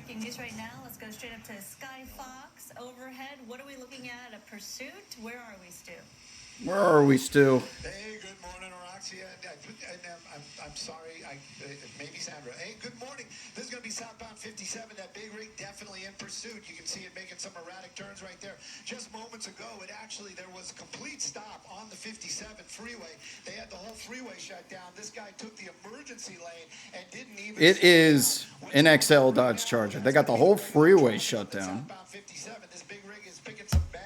breaking news right now. Let's go straight up to Sky Fox overhead. What are we looking at? A pursuit? Where are we, Stu? Where are we, Stu? Hey, good morning, Roxy. I'm sorry, maybe Sandra. Hey, good morning. This is going to be southbound 57. That big rig definitely in pursuit. You can see it making some erratic turns right there. Just moments ago, there was a complete stop on the 57 freeway. They had the whole freeway shut down. This guy took the emergency lane and didn't even... It is an XL Dodge Charger. They got the whole freeway shut down. Southbound 57. This big rig is picking some bad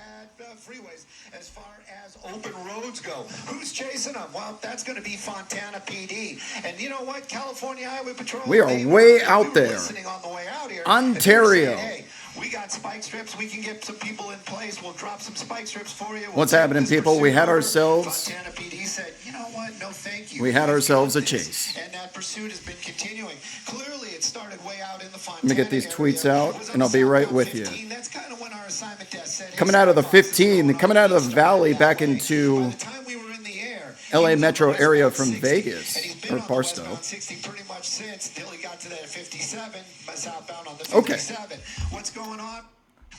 freeways as far as open roads go. Who's chasing them? Well, that's going to be Fontana PD. And you know what? California Highway Patrol. We are way out there. Listening on the way out here. Ontario. Saying, hey, we got spike strips. We can get some people in place. We'll drop some spike strips for you. What's happening, people? We had ourselves... Fontana PD said, you know what? No, thank you. We had ourselves a chase. And that pursuit has been continuing. Clearly, it started way out in the Fontana. Let me get these tweets out, and I'll be right with you. That's kind of when our assignment desk said, Coming out of the 15, coming out of the valley back into LA metro area from Vegas, or Barstow. Pretty much since till he got to that 57, southbound on the 57. Okay. What's going on?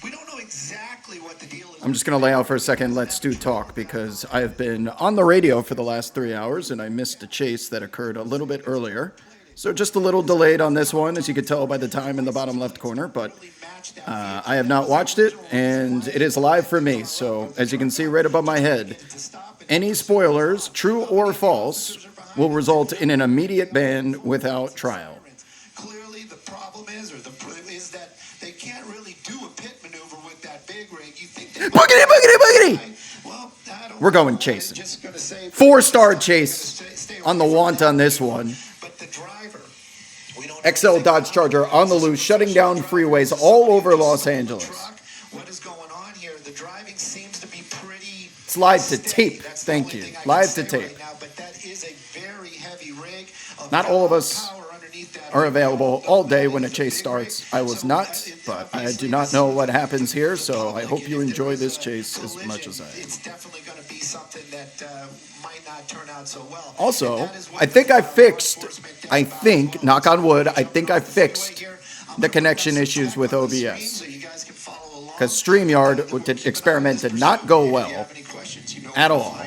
We don't know exactly what the deal is. I'm just going to lay out for a second, let Stu talk, because I have been on the radio for the last 3 hours, and I missed a chase that occurred a little bit earlier. So just a little delayed on this one, as you could tell by the time in the bottom left corner, but I have not watched it, and it is live for me. So as you can see right above my head, any spoilers, true or false, will result in an immediate ban without trial. Clearly, the problem is that they can't really do a pit maneuver with that big rig. You think they Boogity! Well, We're going chasing. Just gonna say 4-star chase on the want on this one. But the driver, XL Dodge Charger on the loose, shutting down freeways all over Los Angeles. What is going on here? The driving seems to be pretty. It's live to tape. Thank you. Live to tape. But that is a very heavy rig. Not all of us are available all day when a chase starts. I was not, but I do not know what happens here, so I hope you enjoy this chase as much as I am. It's definitely going to be something that might not turn out so well. Also, I think, knock on wood, I fixed the connection issues with OBS. Because StreamYard experiment did not go well at all.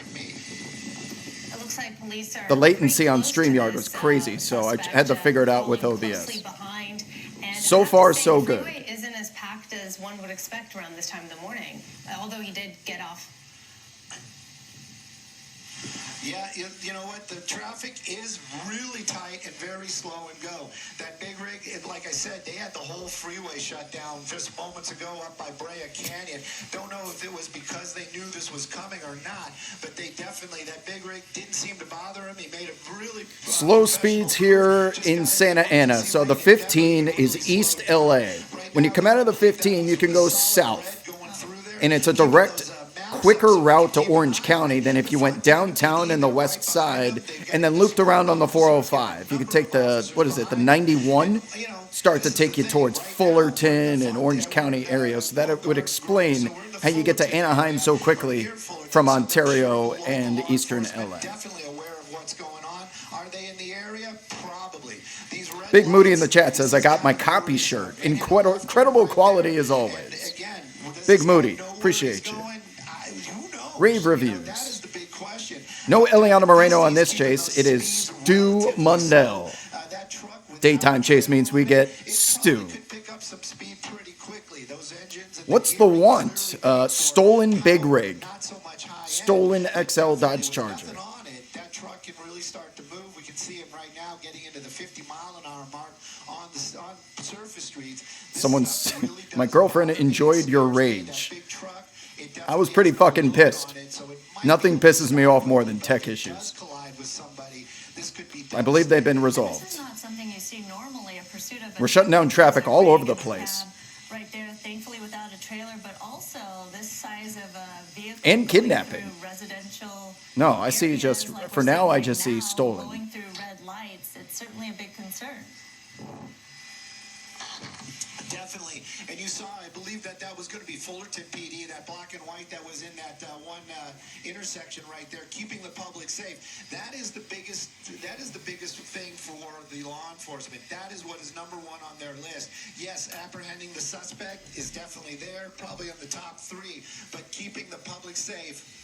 The latency on StreamYard was crazy, so I had to figure it out with OBS. So far, so good. Isn't as packed as one would expect around this time of the morning, although he did get off. Yeah, you know what? The traffic is really tight and very slow and go. That big rig, like I said, they had the whole freeway shut down just moments ago up by Brea Canyon. Don't know if it was because they knew this was coming or not, but they definitely, that big rig didn't seem to bother him. He made a really... Slow speeds here in Santa Ana. So the 15 is East LA. When you come out of the 15, you can go south, and it's a direct... quicker route to Orange County than if you went downtown in the west side and then looped around on the 405. You could take the 91, start to take you towards Fullerton and Orange County area, so that it would explain how you get to Anaheim so quickly from Ontario and eastern LA. Big Moody in the chat says, I got my copy shirt. Incredible quality as always. Big Moody, appreciate you. Rave reviews. No Eliana Moreno on this chase. It is Stu Mundell. Daytime chase means we get Stu. What's the want? Stolen big rig. Stolen XL Dodge Charger. That truck can really start to move. We can see him right now getting into the 50-mile-an-hour mark on surface streets. My girlfriend enjoyed your rage. I was pretty fucking pissed. Nothing pisses me off more than tech issues. I believe they've been resolved. We're shutting down traffic all over the place. Right there, thankfully without a trailer, but also this size of a vehicle and kidnapping. Residential. No, I see just for now. I just see stolen. Going through red lights, it's certainly a big concern. definitely. And you saw, I believe that was going to be Fullerton PD, that black and white that was in that one intersection right there, keeping the public safe. That is the biggest thing for the law enforcement. That is what is number one on their list. Yes, apprehending the suspect is definitely there, probably on the top 3, but keeping the public safe,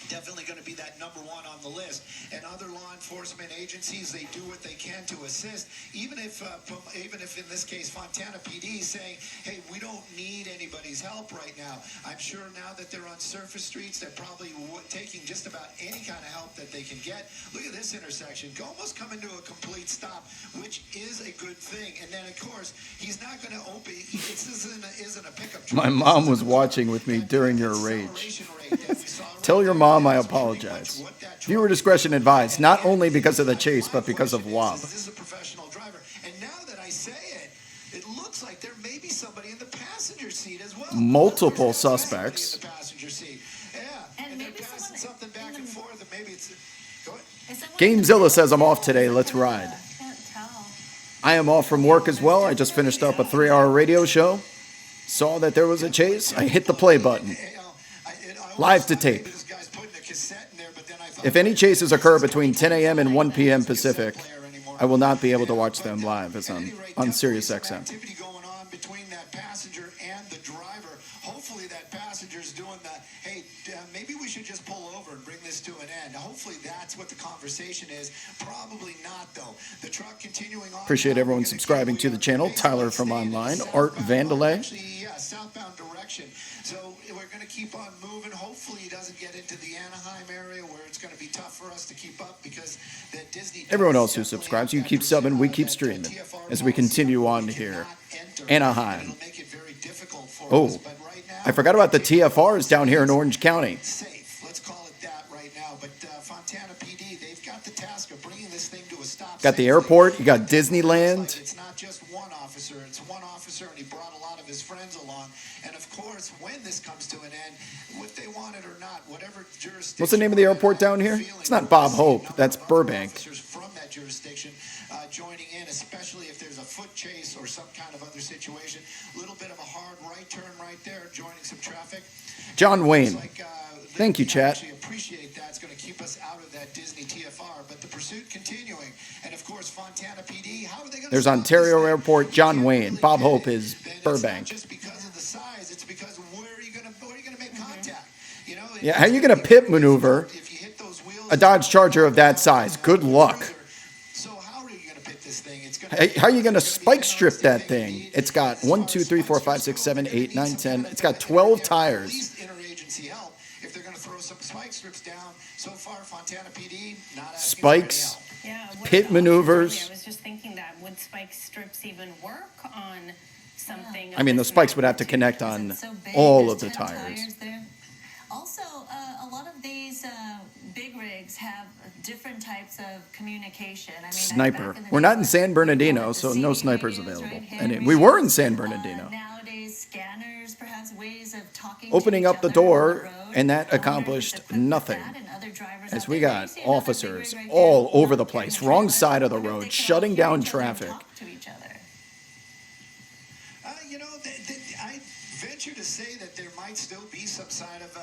definitely going to be that number one on the list. And other law enforcement agencies, they do what they can to assist, even if in this case Fontana PD is saying, hey, we don't need anybody's help right now. I'm sure now that they're on surface streets, they're probably taking just about any kind of help that they can get. Look at this intersection, almost coming to a complete stop, which is a good thing. And then of course he's not going to open. This isn't a pickup truck. My mom was watching with me during your rage. Tell your mom I apologize. Viewer discretion advised, not only because of the chase, but because of WAB. This is a professional driver. And now that I say it, it looks like there may be somebody in the passenger seat as well. Multiple suspects. In the passenger seat. Yeah. And they're maybe passing something back and forth, and maybe it's. Go ahead. Is someone Gamezilla says I'm off today. Let's ride. Can't tell. I am off from work as well. I just finished up a 3-hour radio show. Saw that there was a chase. I hit the play button. Live to tape. If any chases occur between 10 a.m. and 1 p.m. Pacific, I will not be able to watch them live as I'm on Sirius XM. Activity going on between that passenger and the driver. Hopefully that passenger's doing the, hey, maybe we should just pull over and bring this to an end. Hopefully that's what the conversation is. Probably not, though. The truck continuing on. Appreciate everyone subscribing to the channel. Tyler from online. Art Vandalay. Actually, yeah, southbound direction. So we're going to keep on moving. Hopefully he doesn't get into the Anaheim area where it's going to be tough for us to keep up because the Disney. Everyone else who subscribes, you keep subbing, we keep streaming as we continue on here. Anaheim. Oh, I forgot about the TFRs down here in Orange County. Safe, let's call it that right now. But Fontana PD, they've got the task of bringing this thing to a stop. Got the airport, you got Disneyland. It's not just one officer, it's one officer, and he brought a lot of his friends along. And of course, when this comes to an end, if they want it or not, whatever jurisdiction. What's the name of the airport down here? It's not Bob Hope, that's Burbank. Officers from that jurisdiction joining in, especially if there's a foot chase or some kind of other situation. A little bit of a hard right turn right there, joining some traffic. John Wayne. Like, Thank you, chat. Actually appreciate that. It's going to keep us out of that Disney TFR, but the pursuit continuing. And of course, Fontana PD, how are they going to There's Ontario Airport, John Wayne. Bob Hope is Burbank. Just because of the size, it's because where are you going to make contact? You know, Yeah, how are you going to pit maneuver if you hit those wheels, a Dodge Charger of that size? Good luck. So how are you going to pit this thing? It's going to How are you going to spike strip that thing? It's got 1, 2, 3, 4, 5, 6, 7, 8, 9, 10. It's got 12 tires. interagency help if they're going to throw some spike strips down. So far, Fontana PD not asking Spikes. for any help. Yeah, what Pit about maneuvers. options? I was just thinking that would spike strips even work on something? I mean, the of this spikes would have to magnitude? connect Is on it so big? all There's of the 10 tires. there. Also, a lot of these big rigs have different types of communication. I mean, Sniper. back in the We're day, not in San Bernardino, the so no CB snipers radios, available. right? And Hand we were in radios. San Bernardino. Nowadays, scanners, perhaps ways of talking Opening to up each the other on door, road. and that I wonder if it's accomplished equipped with nothing. that and other drivers As out we there. got You see another big officers rig right all there, over the not place, getting wrong trailer. side of the Wonder if road, they can all shutting hear down each other and traffic. talk to each other. You know, I venture to say that there might still be some side of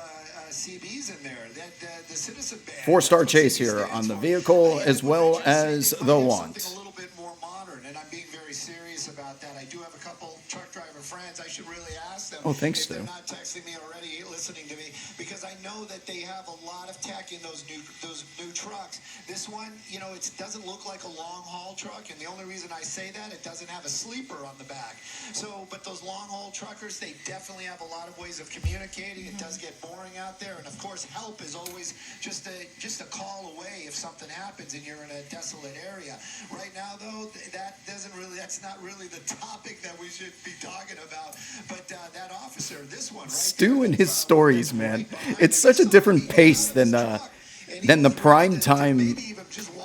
CBs in there. That the citizen ban. 4-star chase here on the vehicle as well as the want. Something a little bit more modern, and I'm being very serious about that. I do have a couple truck driver friends. I should really ask them. Oh, thanks, if they're Stu. not texting me already, listening to me, because I know that they have a lot of tech in those new trucks. This one, you know, it doesn't look like a long haul truck, and the only reason I say that, it doesn't have a sleeper on the back. So, but those long haul truckers, they definitely have a lot of ways of communicating. It does get boring out there, and of course, help is always just a call away if something happens and you're in a desolate area. Right now, though, that's not really the topic that we should be talking about. But that officer, this one, right? Stu and his stories, man. It's such a different pace than the prime time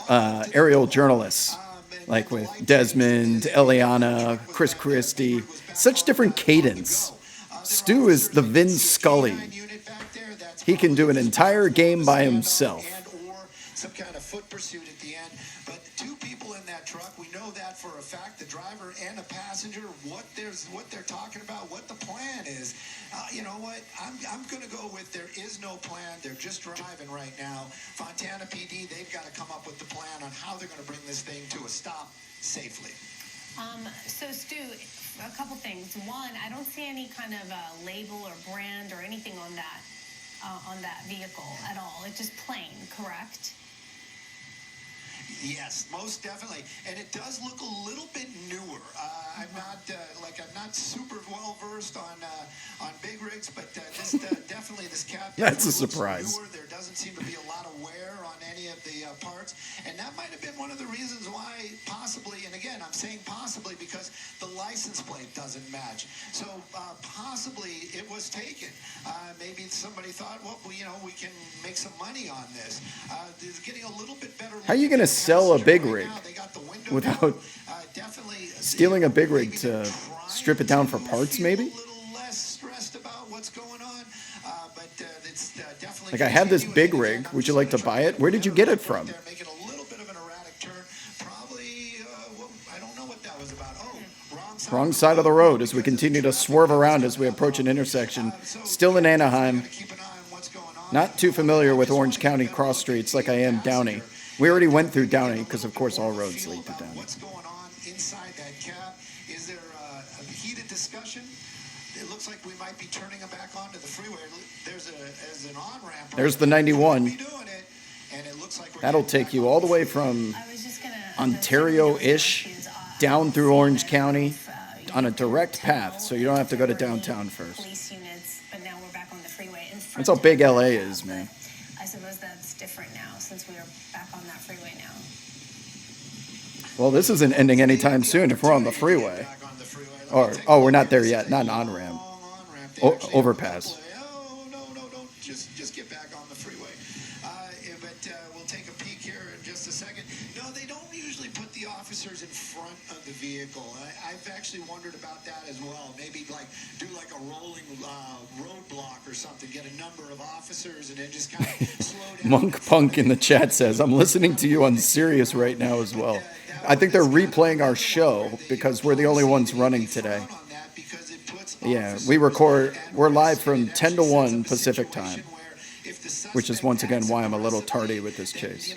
aerial journalists, like with Desmond, Eliana, Chris Christie. Such different cadence. Stu is the Vin Scully. He can do an entire game by himself. Or some kind of foot pursuit at the end. But two people in that truck. We know that for a fact. The driver and the passenger, what they're talking about, what the plan is. You know what? I'm going to go with there is no plan. They're just driving right now. Fontana PD, they've got to come up with the plan on how they're going to bring this thing to a stop safely. So Stu, a couple things. One, I don't see any kind of label or brand or anything on that vehicle at all. It's just plain, correct? Yes, most definitely, and it does look a little bit newer. I'm not super well versed on big rigs, but this cab That's a looks surprise. newer. There doesn't seem to be a lot of wear on any of the parts, and that might have been one of the reasons why possibly. And again, I'm saying possibly because the license plate doesn't match. So possibly it was taken. Maybe somebody thought, well, we can make some money on this. It's getting a little bit better. How are you going to sell a big rig without stealing a big rig to strip it down for parts, maybe? Like, I have this big rig. Would you like to buy it? Where did you get it from? Wrong side of the road as we continue to swerve around as we approach an intersection. Still in Anaheim. Not too familiar with Orange County cross streets like I am Downey. We already went through Downey because, of course, all roads lead to Downey. What's going on inside that cab? Is there a heated discussion? It looks like we might be turning them back onto the freeway. There's an on-ramp. There's the 91. That'll take you all the way from Ontario-ish down through Orange County on a direct path, so you don't have to go to downtown first. Police units, but now we're back on the freeway. That's how big LA is, man. I suppose that's different now since we are back on that freeway now. Well, this isn't ending anytime soon if we're on the freeway. Or, we're not there yet. Not an on-ramp. Overpass. No. Just get back on the freeway. But we'll take a peek here in just a second. No, they don't usually put the officers in front of the vehicle. I've actually wondered about that as well. Maybe do a rolling roadblock or something. Get a number of officers and then just kind of slow down. Monk Punk in the chat says, I'm listening to you on Sirius right now as well. I think they're replaying our show because we're the only ones running today. Yeah, we're live from 10 to 1 Pacific time, which is once again why I'm a little tardy with this chase.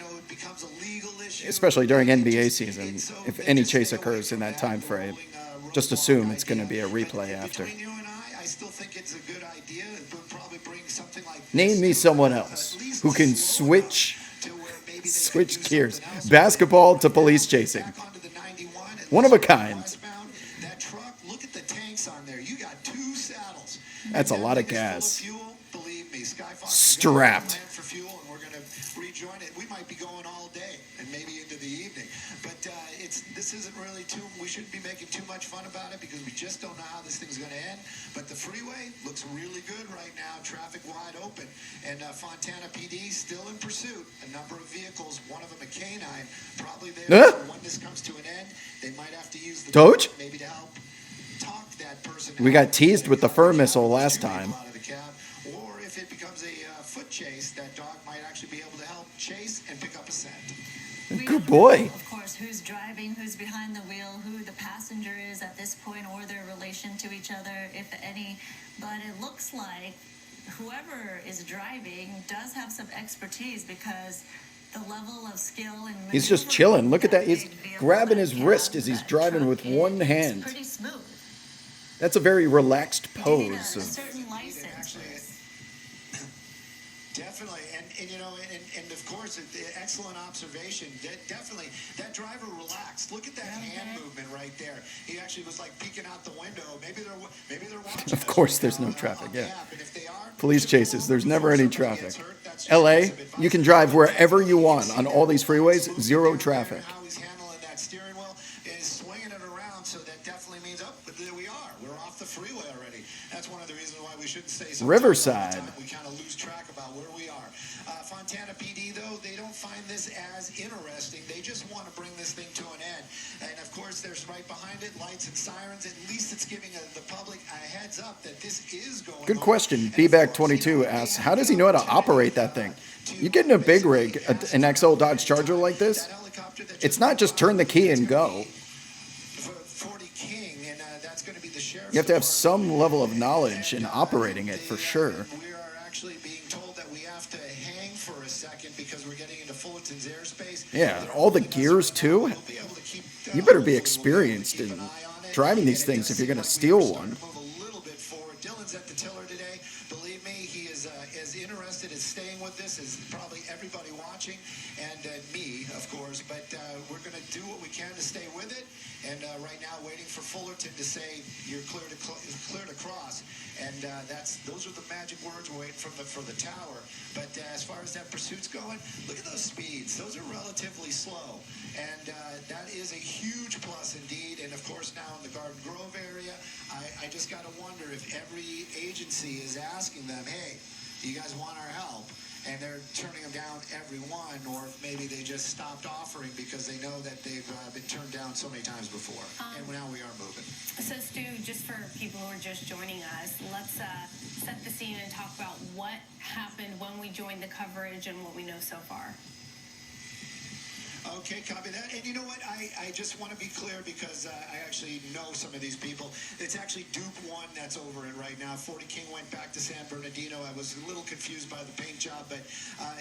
Especially during NBA season, if any chase occurs in that time frame, just assume it's going to be a replay after. Name me someone else who can switch gears. Basketball to police chasing. One of a kind. That's a lot of gas. Strapped. We might be going all day and maybe into the evening. But this isn't really we shouldn't be making too much fun about it because we just don't know how this thing's going to end. But the freeway looks really good right now. Traffic wide open. And Fontana PD still in pursuit. A number of vehicles, one of them a canine, probably there. So when this comes to an end, they might have to use the Doge? maybe to help talk that person. We got teased with the fur missile last time. Or if it becomes a foot chase, that dog might actually be able to help chase and pick up a scent. Good boy. Of course, who's driving, who's behind the wheel, who the passenger is at this point, or their relation to each other, if any. But it looks like whoever is driving does have some expertise because the level of skill and He's just chilling. Look at that. He's grabbing his wrist as he's driving with one hand. Pretty smooth. That's a very relaxed Do you need a pose. certain license? Definitely, and of course, excellent observation. Definitely, that driver relaxed. Look at that hand movement right there. He actually was peeking out the window. Maybe they're watching. Of course, there's no traffic. Yeah. Police chases. There's never any traffic. LA, you can drive wherever you want on all these freeways. Zero traffic. How he's handling that steering wheel and swinging it around, so that definitely means but there we are. We're off the freeway already. That's one of the reasons why we shouldn't stay so Riverside. We kind of lose track about where we are. Fontana PD, though, they don't find this as interesting. They just want to bring this thing to an end. And, of course, there's right behind it lights and sirens. At least it's giving the public a heads up that this is going Good on. question. BearCat22 asks, how does he know how to operate that thing? You get in a big rig, an XL Dodge Charger like this, it's not just turn the key and go. You have to have some level of knowledge in operating it for sure. We are actually being told that we have to hang for a second because we're getting into Fullerton's airspace. Yeah, all the gears too. You better be experienced in driving these things if you're going to steal one. Dylan's at the tiller today. Believe me, he is as interested in staying with this as probably everybody watching, and me, of course. But we're going to do what we can to stay with it. And right now, waiting for Fullerton to say you're clear to cross, and those are the magic words we're waiting for the tower. But as far as that pursuit's going, look at those speeds; those are relatively slow, and that is a huge plus indeed. And of course, now in the Garden Grove area, I just got to wonder if every agency is asking them, "Hey, do you guys want our help?" And they're turning them down every one, or maybe they just stopped offering because they know that they've been turned down so many times before. And now we are moving. So, Stu, just for people who are just joining us, let's set the scene and talk about what happened when we joined the coverage and what we know so far. Okay, copy that. And you know what? I just want to be clear because I actually know some of these people. It's actually Duke 1 that's over it right now. 40 King went back to San Bernardino. I was a little confused by the paint job, but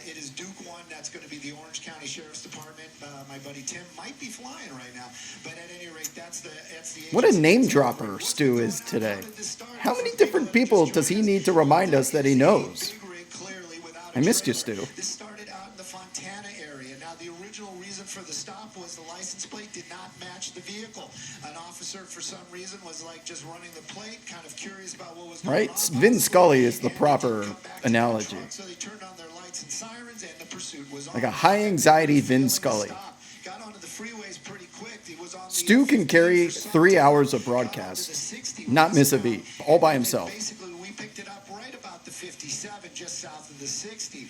it is Duke 1. That's going to be the Orange County Sheriff's Department. My buddy Tim might be flying right now. But at any rate, that's the What a name dropper Stu is today. How many different people does he need to remind us that he knows? I missed you, Stu. This started out in the Fontana area. Now, the original reason for the stop was the license plate did not match the vehicle. An officer, for some reason, was like just running the plate, kind of curious about what was going on. Right? Vin Scully is the proper analogy. So they turned on their lights and sirens, and the pursuit was on. Like a high-anxiety Vin Scully. Got onto the freeways pretty quick. He was on Stu can carry 3 hours of broadcast, not miss a beat, all by himself. Basically, we picked it up right about the 57, just south of the 60.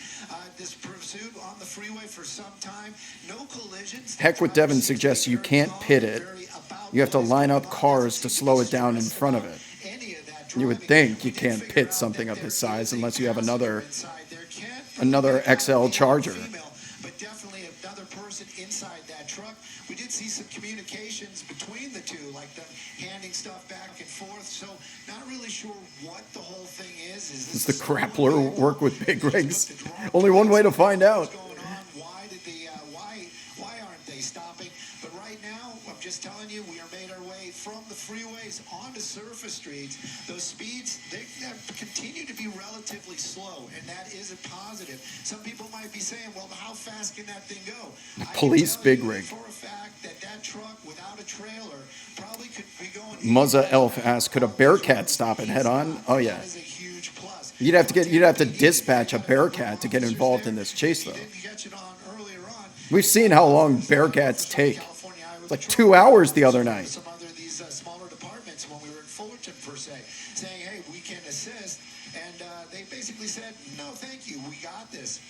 This pursuit on the freeway for some time, no collisions. Heck with Devin suggests you can't pit it. You have to line up cars to slow it down in front of it. You would think you can't pit something of this size unless you have another XL Charger. But definitely another person inside that truck. We did see some communications between the two, like them handing stuff back and forth. So not really sure what the whole thing is. Does the grappler work with big rigs? Only one way to find out. What's going on? Why aren't they stopping? But right now, I'm just telling you, we are made our way from the freeways onto surface streets. Those speeds, they continue to be relatively slow, and that is a positive. Some people might be saying, well, how fast can that thing go? Police big rig. For a fact that truck without a trailer probably could be going. Muzza Elf asks, could a BearCat stop it head on? Oh yeah. That is a huge plus. You'd have to dispatch a BearCat to get involved in this chase though. We've seen how long BearCats take. It's like 2 hours the other night. Some other these smaller departments when we were in Fullerton per se, saying, hey, we can assist, and they basically said, no, thank you, we got this.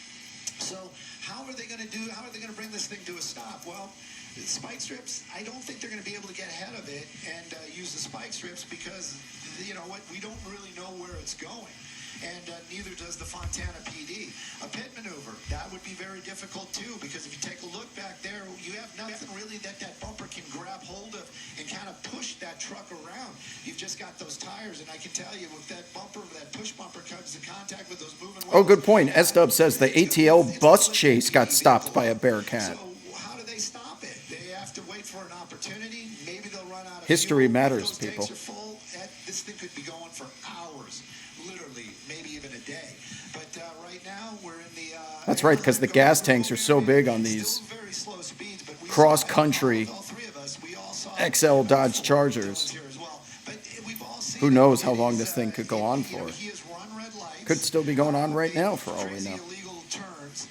So how are they going to bring this thing to a stop? Well, the spike strips, I don't think they're going to be able to get ahead of it and use the spike strips because, you know what, we don't really know where it's going. And neither does the Fontana PD. A pit maneuver, that would be very difficult too, because if you take a look back there, you have nothing really that bumper can grab hold of and kind of push that truck around. You've just got those tires, and I can tell you, if that bumper, that push bumper comes in contact with those moving wheels. Oh, good point. S-Dub says the ATL bus chase got stopped by a BearCat. So how do they stop it? They have to wait for an opportunity. Maybe they'll run out of History fuel. matters, If those people. tanks are full, this thing could be going for hours, literally, maybe even a day. But right now, we're in the... That's right, because the gas tanks are so big on these very slow speeds, but we cross-country all three of us, we all saw XL Dodge Chargers. here as well. But we've all seen Who it. knows how long this thing could go on You know, for. he has run red lights, Could still be going on right now for all we crazy know. illegal turns,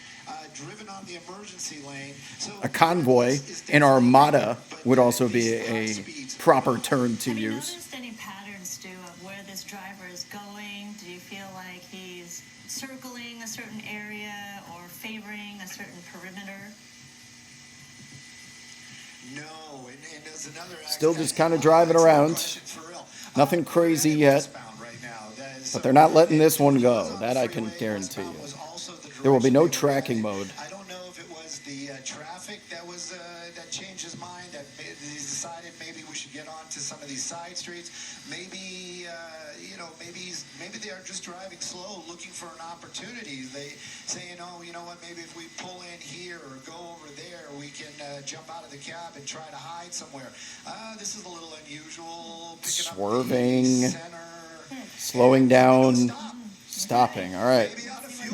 driven on the emergency lane. So A convoy, an armada would also be a proper term to use. Have you noticed driver is going? Do you feel like he's circling a certain area or favoring a certain perimeter? No, and there's another Still just kind of driving around. Nothing crazy yet. But they're not letting this one go. That I can guarantee you. There will be no tracking mode. I don't know if it was the traffic that was that changed his mind. That he decided maybe we should get onto some of these side streets. Maybe maybe they are just driving slow, looking for an opportunity. They saying, oh, you know what? Maybe if we pull in here or go over there, we can jump out of the cab and try to hide somewhere. This is a little unusual. Swerving, slowing down, stopping. All right.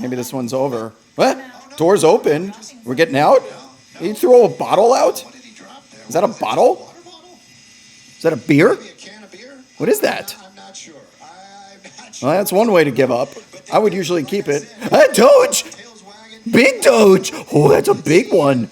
Maybe this one's over. What? Door's open. We're getting out? He threw a bottle out? Is that a bottle? Is that a beer? What is that? I'm not sure. Well, that's one way to give up. I would usually keep it. A Doge! Big Doge! Oh, that's a big one.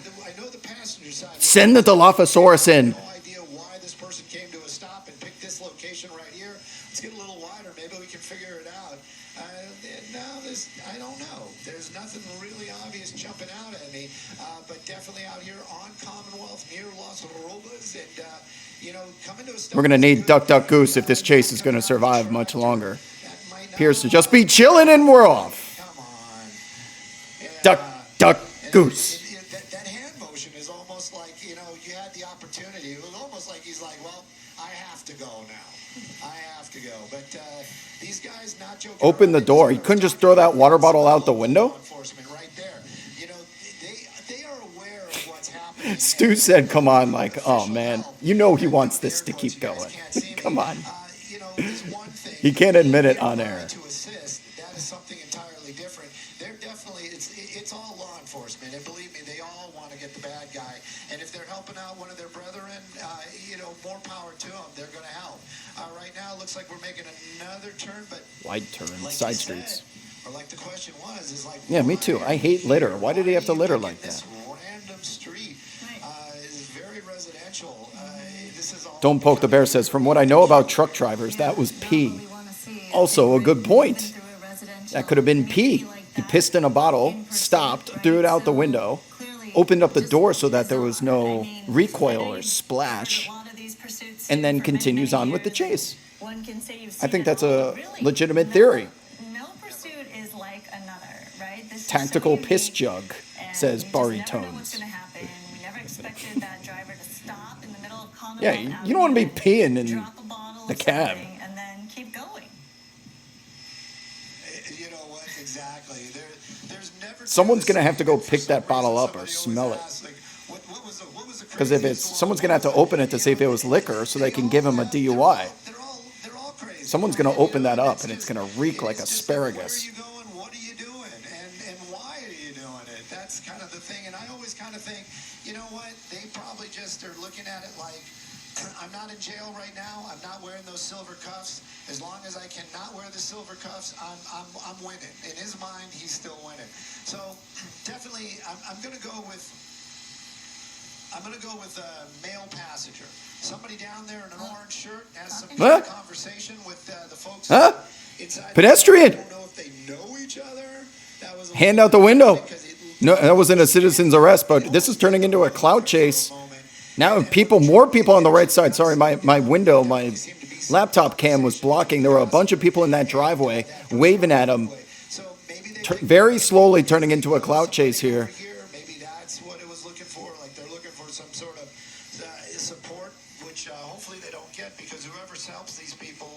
Send the Dilophosaurus in. No idea why this person came to a stop and picked this location right here. Let's get a little wider. Maybe we can figure it out. I don't know. There's nothing really obvious jumping out at me, but definitely out here on Commonwealth near Las Robas, and coming to a stop. We're going to need Duck, Duck, Goose if this chase is going to survive much longer. Appears to just be chilling and we're off. Come on. Duck, Duck, Goose. That hand motion is almost like, you had the opportunity. It was almost like he's like, well, I have to go now. I have to go. But these guys not joking. Open the door. He couldn't just throw that water bottle out the window? Enforcement right there. They are aware of what's happening. Stu said, come on, like, oh man, you know he wants this to keep going. Come on. He can't admit it on air. To assist, that is something entirely different. They're definitely, it's all law enforcement, and believe me, they all want to get the bad guy. And if they're helping out one of their brethren, more power to them. They're going to help. Right now, it looks like we're making another turn, but Wide turn, like side you streets. said, or like the question was, is like, Yeah, me too. I hate litter. Why did he have to litter like this that? random street is very residential. This is all Don't Poke the Bear says, from what I know about truck drivers, that was pee. Also a good point. That could have been pee. He pissed in a bottle, stopped, threw it out the window, opened up the door so that there was no recoil or splash, and then continues on with the chase. I think that's a legitimate theory. No pursuit is like another, right? This is Tactical so piss unique, jug, and says we just Barry never know what's Tones. gonna happen. We never expected that driver to stop in the middle of Commonwealth Yeah, you don't want to be Avenue, peeing in drop a bottle the of cab. something, and then keep going. You know what? Exactly. There's never. Someone's going to have to go pick that bottle up or smell it. Because if it's, someone's going to have to open it to see if it was liquor so they can give him a DUI. They're all crazy. Someone's going to open that up and it's going to reek like asparagus. Where are you going? What are you doing? And why are you doing it? That's kind of the thing. And I always kind of think, you know what? They probably just are looking at it like, I'm not in jail right now. I'm not wearing those silver cuffs. As long as I cannot wear the silver cuffs, I'm winning. In his mind, he's still winning. So definitely, I'm going to go with. I'm going to go with a male passenger. Somebody down there in an orange shirt has some Huh? conversation with the folks inside. Pedestrian! I don't know if they know each other. That was a Hand little out the window. because it No, that wasn't a citizen's arrest, but this is turning into a clout chase. moment. Now more people on the right side. Sorry, my window, my laptop cam was blocking. There were a bunch of people in that driveway waving at him, So maybe they very slowly turning into a clout chase here. here. Maybe that's what it was looking for. Like they're looking for some sort of support, which hopefully they don't get because whoever helps these people,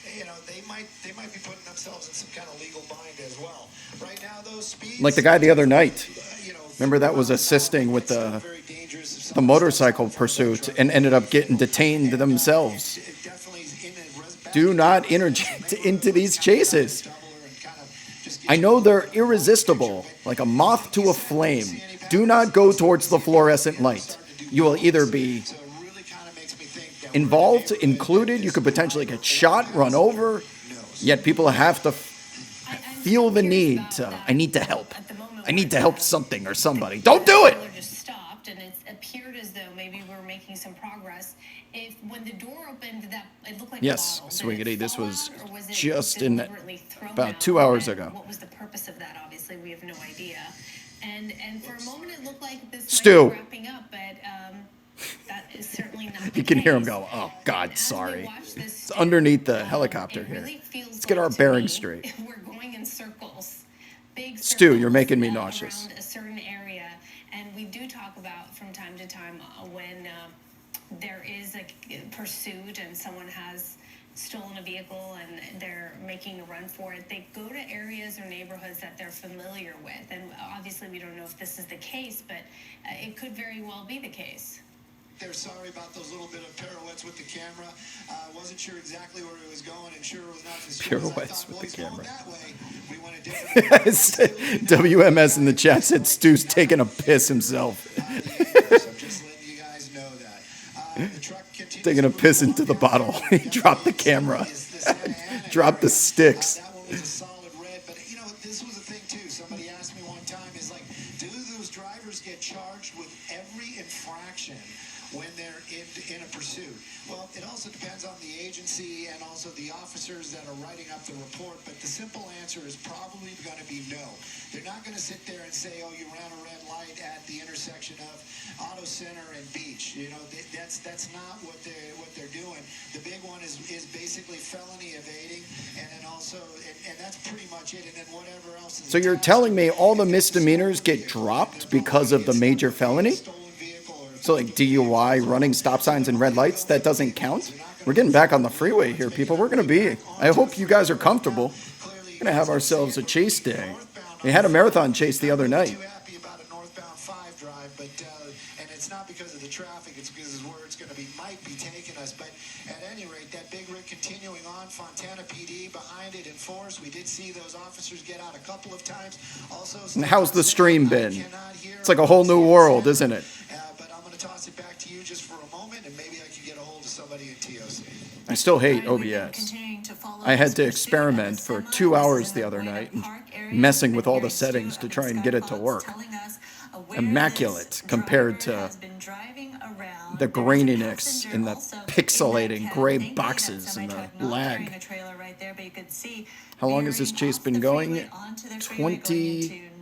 they might be putting themselves in some kind of legal bind as well. Right now, those speeds. Like the guy the other night. you know, Remember that was assisting with it's not the very dangerous if the someone motorcycle steps outside pursuit the and truck. ended up getting detained themselves. It definitely is in a Do not interject into these chases. I know they're irresistible, like a moth to a flame. Do not go towards the fluorescent light. You will either be involved, included, you could potentially get shot, run over, yet people have to feel the need to, I need to help. I need to help something or somebody. Don't do it! Just stopped, and it appeared as though maybe we were making some progress. If when the door opened, that it looked like Yes, a bottle. Did it Swiggity, this fall was out, or was it just deliberately thrown about out? 2 hours And ago. what was the purpose of that? Obviously, we have no idea. And for a moment, it looked like this Stu. might be wrapping up, but that is certainly not the You can hear him case. go, "Oh God, And as we sorry." watch this, It's Stu, underneath the helicopter it here. really feels Let's get like our to bearings me, straight. We're going in circles, big circles. Stu, you're making me nauseous. Around a certain area, and we do talk about from time to time when there is a pursuit and someone has stolen a vehicle and they're making a run for it. They go to areas or neighborhoods that they're familiar with, and obviously we don't know if this is the case, but it could very well be the case. They're sorry about those little bit of pirouettes with the camera. Wasn't sure exactly where he was going, and sure it was not as smooth as I Pirouettes thought. with the Well, he's camera. going that way. We went a different WMS in the chat said Stu's taking a piss himself. So I'm just letting you guys know that. The truck continues Taking a to piss move into on the down bottle. the He dropped the camera. Is the Santa Ana Dropped the area. sticks. That one was a solid red, but you know, this was a thing too. Somebody asked me one time, is like, do those drivers get charged with every infraction when they're in a pursuit? Well, it also depends on the agency and also the officers that are writing up the report, but the simple answer is probably going to be no. They're not going to sit there and say, oh, you ran a red light at the intersection of Auto Center and Beach. You know, that's not what they're doing. The big one is basically felony evading, and then also, and that's pretty much it, and then whatever else is So you're telling me all the misdemeanors get dropped because of the major felony? So like DUI, running stop signs and red lights, that doesn't count? We're getting back on the freeway here, people. We're going to be. I hope you guys are comfortable. We're going to have ourselves a chase day. We had a marathon chase the other night. Too happy about a northbound 5 drive, but and it's not because of the traffic, it's because of where it's going to be, might be taking us. But at any rate, that big rig continuing on, Fontana PD behind it in force. We did see those officers get out a couple of times. Also, And how's the stream been? cannot hear It's like a whole new world, isn't it? but I'm going to toss it back to you just for a moment, and maybe I can get a hold of somebody in TOC. I still hate We've been OBS. continuing to follow I had this to pursuit experiment of for the 2 semi. hours This is the in other Buena night, Park area. messing We've with been all the hearing Stu settings to up try in and get it to Skybox work. telling us where Immaculate this compared driver to has been driving around. the There's a graininess passenger and the also in that pixelating cab, gray thankfully, that boxes and the semi-truck not lag. carrying a trailer right there, but you could see How long has this veering chase off been the going? freeway onto the freeway, going into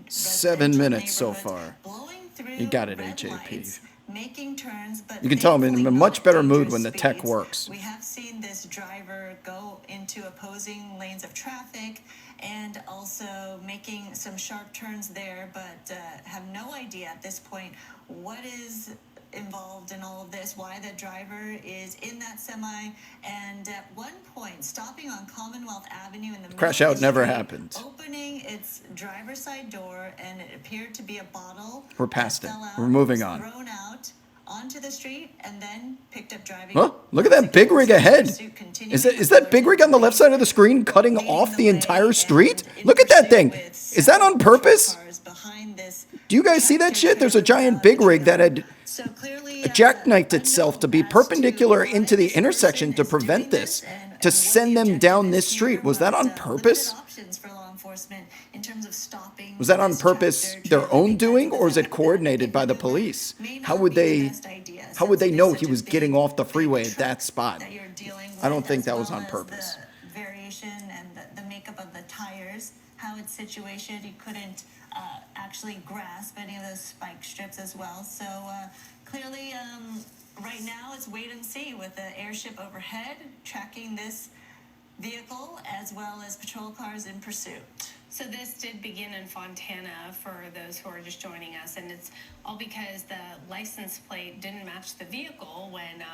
27 residential minutes so neighborhoods, far. blowing through You got it, red HAP. lights, making turns, but You can tell I'm in a thankfully much not better mood dangerous when the tech speeds. works. We have seen this driver go into opposing lanes of traffic and also making some sharp turns there, but have no idea at this point what is involved in all of this, why the driver is in that semi, and at one point stopping on Commonwealth Avenue in the Crash middle of out the never street, happened. opening its driver's side door, and it appeared to be a bottle. We're past that it. fell out, We're moving was on. Thrown out onto the street, and then picked up driving. Huh? Look at that big rig ahead. Is that big rig on the left side of the screen cutting off the entire street? Look at that thing. Is that on purpose? Do you guys see that shit? There's a giant big rig that had jackknifed itself to be perpendicular into the intersection to prevent this, to send them down this street. Was that on purpose? Was that on purpose their own doing, or is it coordinated by the police? How would they know he was getting off the freeway at that spot? I don't think that was on purpose. The variation and the makeup of the tires, how it's situated, you couldn't actually grasp any of those spike strips as well. So clearly, right now it's wait and see with the airship overhead tracking this vehicle as well as patrol cars in pursuit. So this did begin in Fontana for those who are just joining us, and it's all because the license plate didn't match the vehicle when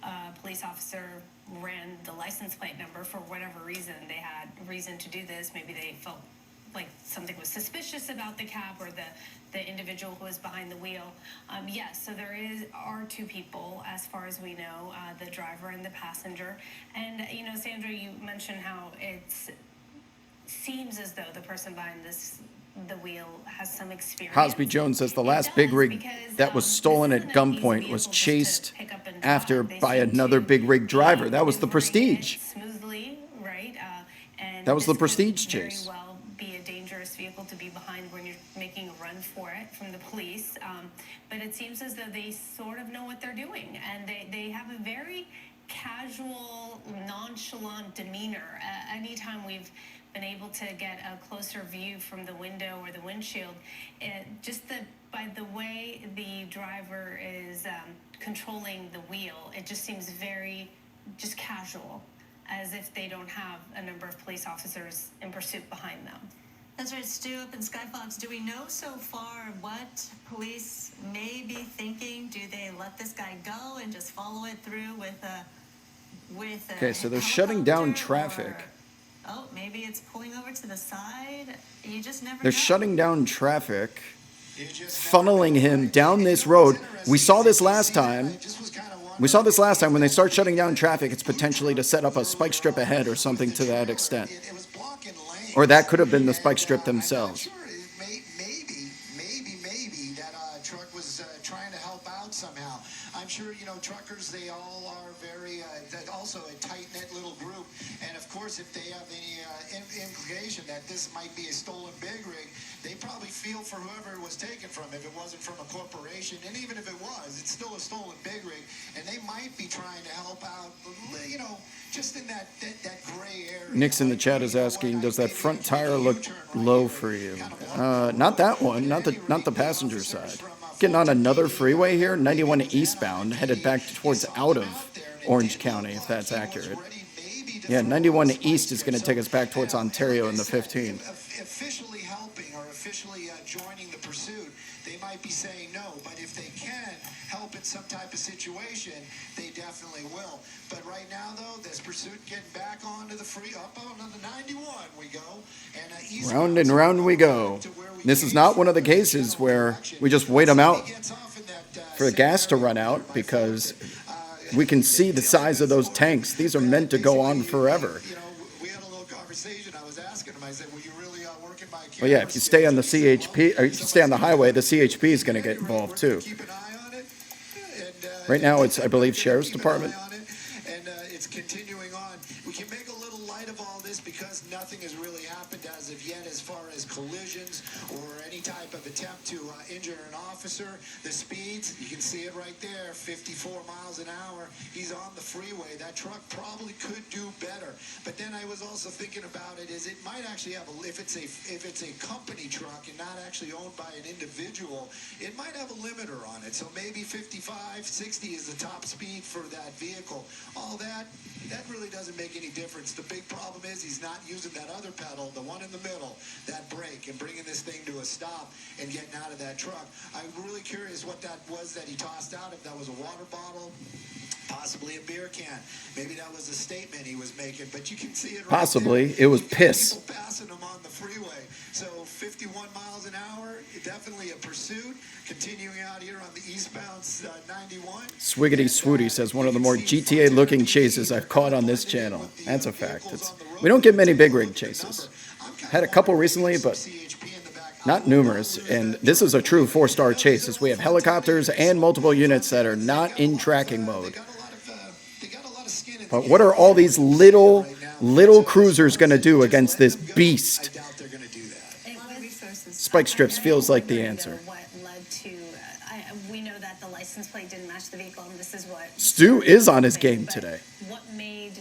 a police officer ran the license plate number for whatever reason. They had reason to do this. Maybe they felt like something was suspicious about the cab or the individual who was behind the wheel. Yes, so are two people as far as we know, the driver and the passenger. And, you know, Sandra, you mentioned how it seems as though the person behind the wheel has some experience. Hosby Jones says the last big rig that was stolen at gunpoint was chased after by another big rig driver. That was the Prestige. Smoothly, right? And that was the this Prestige could very chase. well be a dangerous vehicle to be behind when you're making a run for it from the police. But it seems as though they sort of know what they're doing, and they have a very casual, nonchalant demeanor. Anytime we've been able to get a closer view from the window or the windshield, by the way the driver is controlling the wheel, it just seems very just casual, as if they don't have a number of police officers in pursuit behind them. That's right, Stu, up in Skyfox. Do we know so far what police may be thinking? Do they let this guy go and just follow it through with a Okay, so they're shutting down helicopter, traffic. or, maybe it's pulling over to the side. You just never They're know. shutting down traffic, funneling him down this road. We saw this last time. When they start shutting down traffic, it's potentially to set up a spike strip ahead or something to that extent. Or that could have been the spike strip themselves. Maybe that truck was trying to help out somehow. I'm sure, truckers, they all are very, also a tight-knit little group. And, of course, if they have any implication that this might be a stolen big rig, they probably feel for whoever it was taken from. If it wasn't from a corporation, and even if it was, it's still a stolen big rig. And they might be trying to help out, just in that gray area. Nick's in the chat is asking, does that front tire look low for you? Not that one, not the passenger side. Getting on another freeway here, 91 eastbound, headed back towards out of Orange County, if that's accurate. Yeah, 91 east is going to take us back towards Ontario in the 15. Officially helping or officially joining the pursuit, they might be saying no, but if they can help in some type of situation, they definitely will. But right now, though, this pursuit getting back onto the up onto the 91 we go. And round and round we go. This is not one of the cases where we just wait them out for the gas to run out, because we can see the size of those tanks. These are meant to go on forever. We had a little conversation. I was asking him, I said, "Were you really working by camera?" Well, yeah, if you stay on the CHP, or if you stay on the highway, the CHP is going to get involved too. Keep an eye on it. And, Right now, it's, I believe, Sheriff's Department. And it's continuing on. We can make a little light of all this because nothing has really happened as of yet as far as collisions or any type of attempt to injure an officer. The speeds, you can see it right there, 54 miles an hour. He's on the freeway. That truck probably could do better. But then I was also thinking about it, is it might actually have if it's a company truck and not actually owned by an individual, it might have a limiter on it. So maybe 55, 60 is the top speed for that vehicle. All that really doesn't make any difference. The big problem is he's not using that other pedal, the one in the middle, that brake, and bringing this thing to a stop and getting out of that truck. I'm really curious what that was that he tossed out, if that was a water bottle, possibly a beer can. Maybe that was a statement he was making, but you can see it right Possibly. there. It was piss. People passing him on the freeway. So 51 miles an hour, definitely a pursuit. Continuing out here on the eastbound 91. Swiggity Swooty says one of the more GTA-looking chases I've caught on this channel. That's a fact. We don't get many big rig chases. Had a couple recently, but not numerous. And this is a true 4-star chase, as we have helicopters and multiple units that are not in tracking mode. But what are all these little cruisers going to do against this beast? Spike strips feels like the answer. What led to? We know that the license plate didn't match the vehicle, and this is what. Stu is on his game today. What made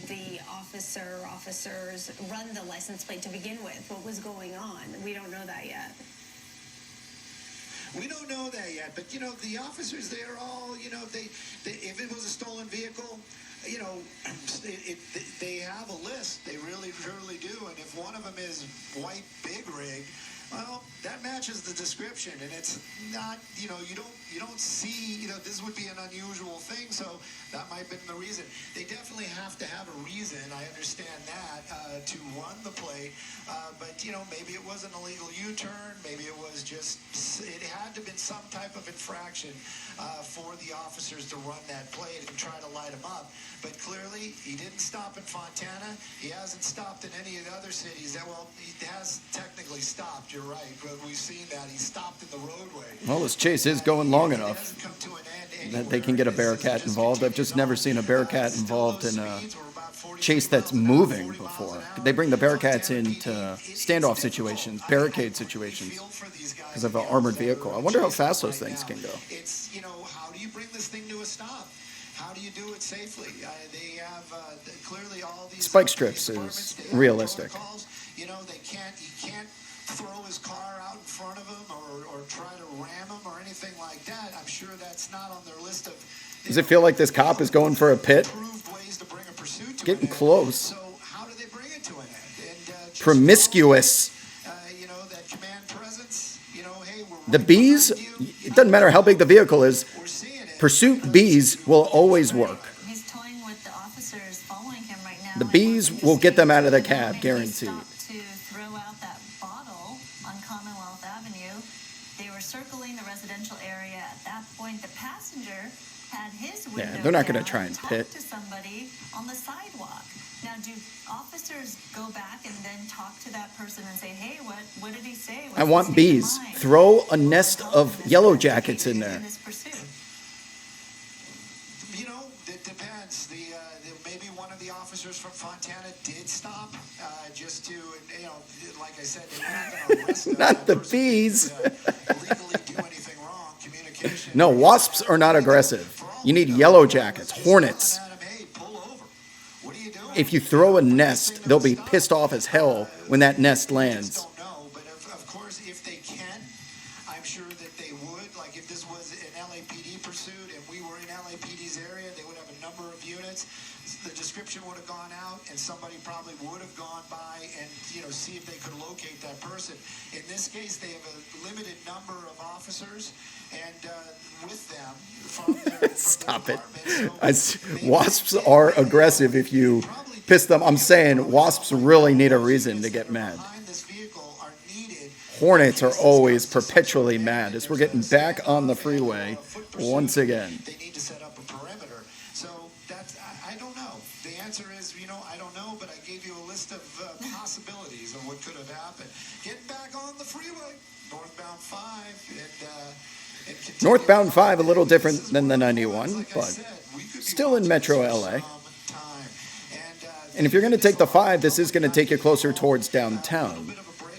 the officers run the license plate to begin with? What was going on? We don't know that yet. We don't know that yet, but the officers, they're all, they if it was a stolen vehicle, they have a list. They really, truly do. And if one of them is white big rig, well, that matches the description, and it's not, you don't see, this would be an unusual thing, so that might have been the reason. They definitely have to have a reason, I understand that, to run the plate, but, maybe it was an illegal U-turn, maybe it was just, it had to have been some type of infraction for the officers to run that plate and try to light them up. But clearly, he didn't stop in Fontana. He hasn't stopped in any of the other cities. He has technically stopped, you're right, but we've seen that. He stopped in the roadway. Well, this chase is going long enough that they can get a BearCat involved. I've just never seen a BearCat involved in a chase that's moving before. They bring the BearCats into standoff situations, barricade situations, because of an armored vehicle. I wonder how fast those things can go. It's, how do you bring this thing to a stop? how do you do it safely? They have clearly all these Spike police strips departments, is they have realistic. protocols. You know, you can't throw his car out in front of him or try to ram him or anything like that. I'm sure that's not on their list of. Does it feel like this cop is going for a pit? Approved ways to bring a pursuit to Getting an end. close. So how do they bring it to an end? And just Promiscuous. you know, that command presence. You know, hey, we're The right bees, behind you. it doesn't matter how big the vehicle is, We're seeing it. pursuit bees will always work. He's toying with the officers following him right now. The and bees what we will get see them out of the is cab, when he guaranteed. stopped to throw out that bottle on Commonwealth Avenue, they were circling the residential area. At that point, the passenger had his window they're not gonna down try and talked pit. to somebody on the sidewalk. Now, do officers go back and then talk to that person and say, "Hey, what did he say? What's I the want state of bees. mind?" Throw a nest of yellow jackets in there. this pursuit? You know, it depends. Maybe one of the officers from Fontana did stop just to, you know, like I said, they weren't going to arrest Not the that person bees. who legally do anything wrong. Communication. No, wasps are not aggressive. You need yellow jackets, hornets. Hey, pull over. What are you doing? If you throw a nest, they'll be pissed off as hell when that nest lands. Don't know, but of course, if they can, I'm sure that they would. Like if this was an LAPD pursuit and we were in LAPD's area, they would have a number of units. The description would have gone out, and somebody probably would have gone by and see if they could locate that person. In this case, they have a limited number of officers, and with them from their Stop it. department. So Wasps are aggressive if you piss them. I'm saying wasps really need a reason to get mad. behind this vehicle are needed. Hornets are always perpetually mad as we're getting back on the freeway once again. They need to set up a perimeter. So that's, I don't know. The answer is, I don't know, but I gave you a list of possibilities of what could have happened. Getting back on the freeway, northbound 5, and continue Northbound on. 5 a little different than the 91, Like I but said, we could be still in watching Metro this for LA. some time. And if you're going to take the 5, this is going to take you closer towards downtown.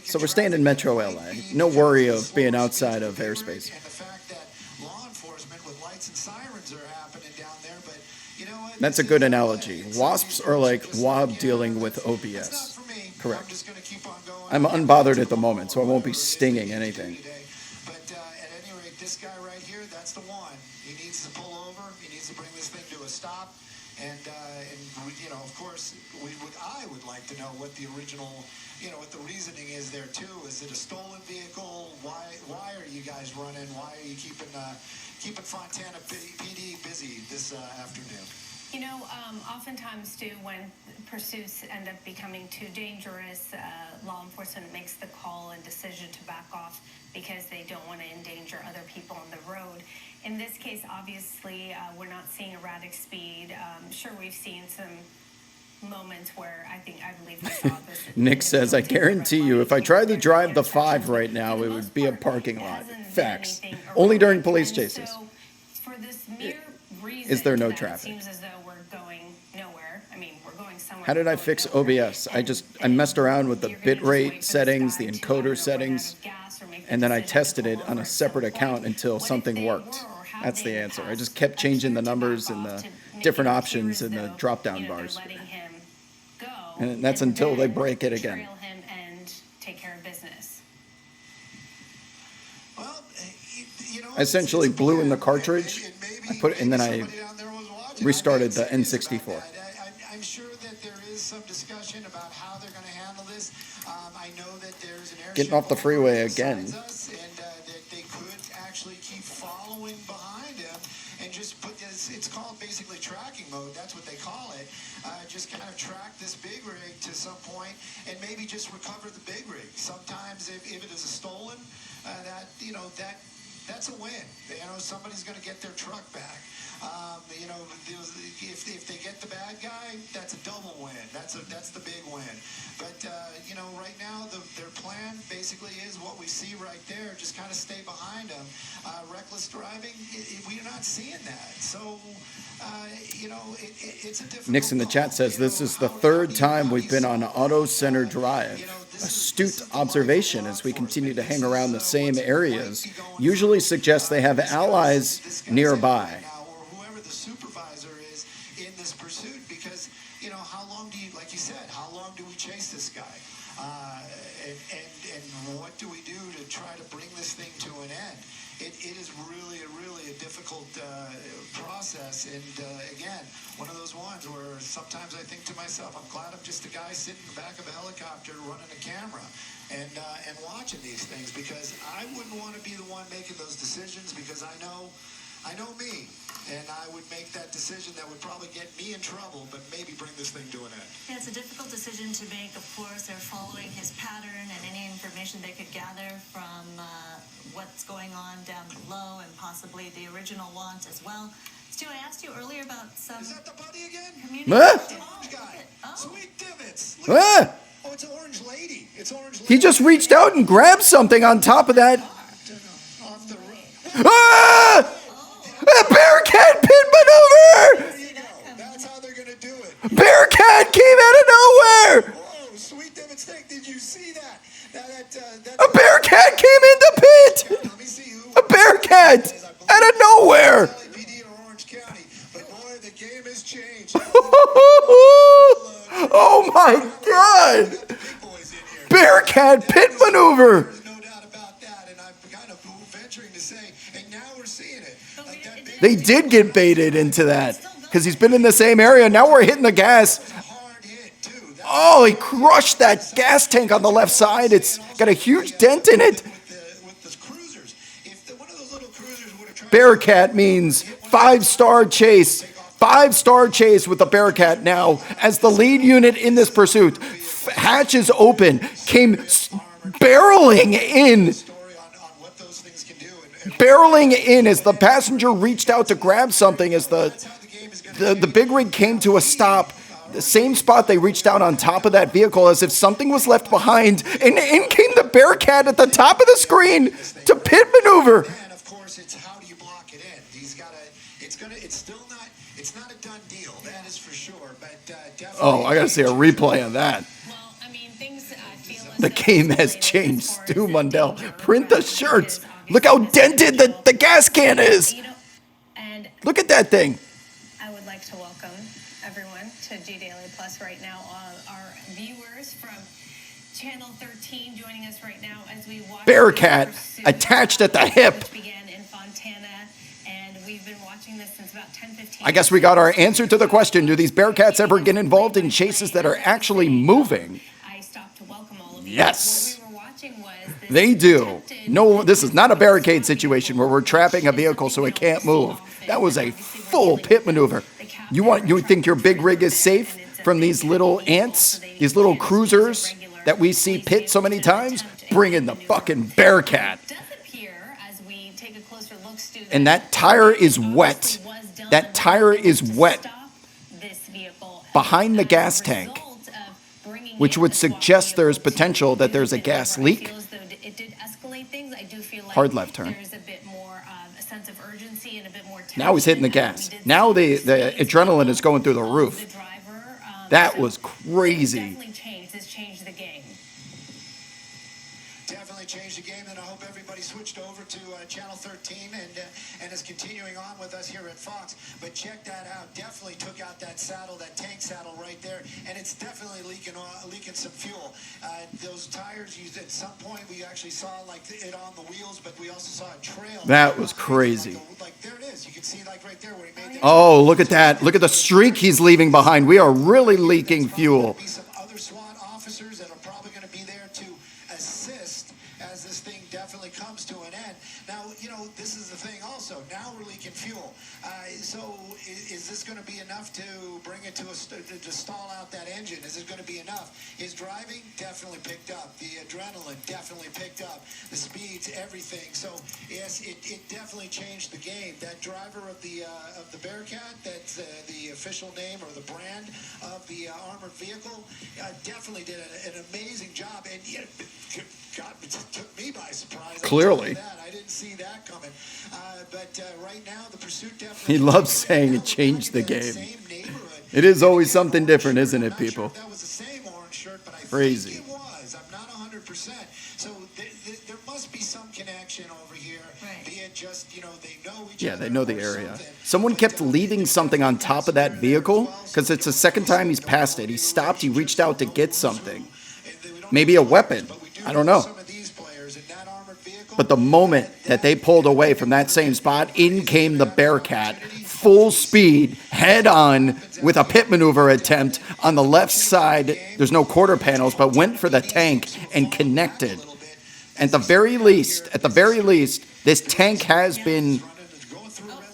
So we're staying in Metro LA. No worry of being outside of airspace. And the fact that law enforcement with lights and sirens are happening down there, but you know what? That's a good analogy. Wasps are like WAB dealing with OBS. Correct. I'm just going to keep on going. I'm unbothered at the moment, so I won't be stinging anything. But at any rate, this guy right here, that's the one. He needs to pull over. He needs to bring this thing to a stop. And of course, I would like to know what the original, what the reasoning is there too. Is it a stolen vehicle? Why are you guys running? Why are you keeping Fontana PD busy this afternoon? Oftentimes too, when pursuits end up becoming too dangerous, law enforcement makes the call and decision to back off because they don't want to endanger other people on the road. In this case, obviously, we're not seeing erratic speed. Sure, we've seen some moments where I believe we saw this. Nick says, I guarantee you, if I tried to drive the 5 right now, it would be a parking lot. Facts. Only during police chases. So, for this mere reason, Is there no that it traffic? seems as though we're going nowhere. I mean, we're going somewhere. How did but I going fix nowhere. OBS? I messed around with the You're gonna just bitrate wait for settings, this the guy to encoder run out settings, of gas or make the and then I decision to tested pull it on over a at separate some account point. until What if something they worked. were, or have That's they the in answer. I past just kept changing the attempted to numbers back and off the to make different it appear options as in the though, drop-down they're bars. letting him go, And that's until they then break it again. trail him and take care of business. Well, I essentially blew in the cartridge, I put it, and then I restarted the N64. I'm sure that there is some discussion about how they're going to handle this. I know that there's an airship Getting off the freeway again. besides us, and that they could actually keep following behind him and just put this. It's called basically tracking mode. That's what they call it. Just kind of track this big rig to some point and maybe just recover the big rig. Sometimes if it is a stolen, that's a win. Somebody's going to get their truck back. If they get the bad guy, that's a double win. That's the big win. But right now their plan basically is what we see right there. Just kind of stay behind them. Reckless driving, we're not seeing that. So it's a difficult. Nick's in the chat says this is the third time we've been on Auto Center Drive. Astute observation as we continue to hang around the same areas usually suggests they have allies nearby. Or whoever the supervisor said, how long do we chase this guy? And what do we do to try to bring this thing to an end? It is really a difficult process, and again, one of those ones where sometimes I think to myself, I'm glad I'm just a guy sitting in the back of a helicopter running a camera and watching these things, because I wouldn't want to be the one making those decisions, because I know me, and I would make that decision that would probably get me in trouble, but maybe bring this thing to an end. Yeah, it's a difficult decision to make. Of course, they're following his pattern and any information they could gather from what's going on down below, and possibly the original want as well. Stu, I asked you earlier about some Is that the buddy again? community. Huh? The orange guy. Sweet divots. Look Ah! at that. Oh, it's an orange lady. It's orange lady. He just reached out and grabbed something on top of that. Off the road. Ah! A BearCat pit maneuver! There you go. That's how they're going to do it. BearCat came out of nowhere! Whoa, sweet divot steak. Did you see that? A BearCat came in the pit! Let me see who. A BearCat out of nowhere! LAPD or Orange County. But boy, the game has changed. Oh my God! Got the big boys in here. BearCat pit maneuver! There's no doubt about that, and I'm kind of venturing to say, and now we're seeing it. Like that big They did get baited into that because he's been in the same area. Now we're hitting the gas. hard hit too. Oh, he crushed that gas tank on the left side. It's got a huge dent in it. With the cruisers, if one of those little cruisers would have tried. BearCat means 5-star chase. 5-star chase with the BearCat now as the lead unit in this pursuit. Hatches open, came barreling in. Story on what those things can do, and Barreling in as the passenger reached out to grab something as that's how the game is going to the big rig came to a stop. The same spot they reached out on top of that vehicle as if something was left behind. And in came the BearCat at the top of the screen to pit maneuver. And of course, it's how do you block it in? He's got to. It's still not. It's not a done deal. That is for sure. But definitely. Oh, I gotta see a replay of that. Well, I mean, things I feel as The though game has escalated changed. as far as Stu the Mundell, danger print the of shirts. is Look how obviously dented the gas can is. You know, and Look at that thing. I would like to welcome everyone to G Daily Plus right now. Our viewers from Channel 13 joining us right now as we watch BearCat the pursuit, attached at the hip. which began in Fontana, and we've been watching this since about 10:15. I guess we got our answer to the question. Do these BearCats ever get involved in chases that are actually moving? I stopped to welcome all of you. Yes. What we were watching was this They do. attempted- No, this is not a barricade situation where we're trapping a vehicle so it can't move. That was a full pit maneuver. You think your big rig is safe from these little ants, these little cruisers that we see pit so many times? Bring in the fucking BearCat. Does appear as we take a closer look, Stu, And that tire is wet. was done That tire is to wet stop this vehicle behind the as a gas tank, result of bringing which in would the SWAT suggest there's vehicles potential to that there's a move it gas over. I leak. feel as though it did escalate things. I do feel like Hard left turn. there's a bit more of a sense of urgency and a bit more tension. Now he's hitting the gas. Now the adrenaline is going through the roof. The driver, That so was crazy. Definitely changed. This changed the game. Definitely changed the game, and I hope everybody switched over to Channel 13 and is continuing on with us here at Fox. But check that out. Definitely took out that saddle, that tank saddle right there, and it's definitely leaking some fuel. Those tires, at some point we actually saw like it on the wheels, but we also saw a trail. That was crazy. Like there it is. You can see like right there where he made that. Oh, look at that. Look at the streak he's leaving behind. We are really leaking fuel. Be some other SWAT officers that are probably going to be there to assist as this thing definitely comes to an end. Now, this is the thing also. Now we're leaking fuel. So is this going to be enough to bring it to stall out that engine? Is it going to be enough? His driving definitely picked up. The adrenaline definitely picked up. The speeds, everything. So yes, it definitely changed the game. That driver of the BearCat, that's the official name or the brand of the armored vehicle, definitely did an amazing job. And God, it took me by surprise. Clearly. I didn't see that coming. But right now, the pursuit definitely. He loves saying it changed the game. Same neighborhood. It is always something different, isn't it, people? That was the same orange shirt, but I Crazy. think it was. I'm not 100%. So there must be some connection over here. Right. Be it just, they know each Yeah, other. they know the or area. something. Someone But, kept leaving something on top of that vehicle because it's the second time he's passed it. He stopped, he reached out to get something. Maybe a weapon. I don't know. But the moment that they pulled away from that same spot, in came the BearCat, full speed, head on, with a pit maneuver attempt on the left side. There's no quarter panels, but went for the tank and connected. At the very least, this tank has been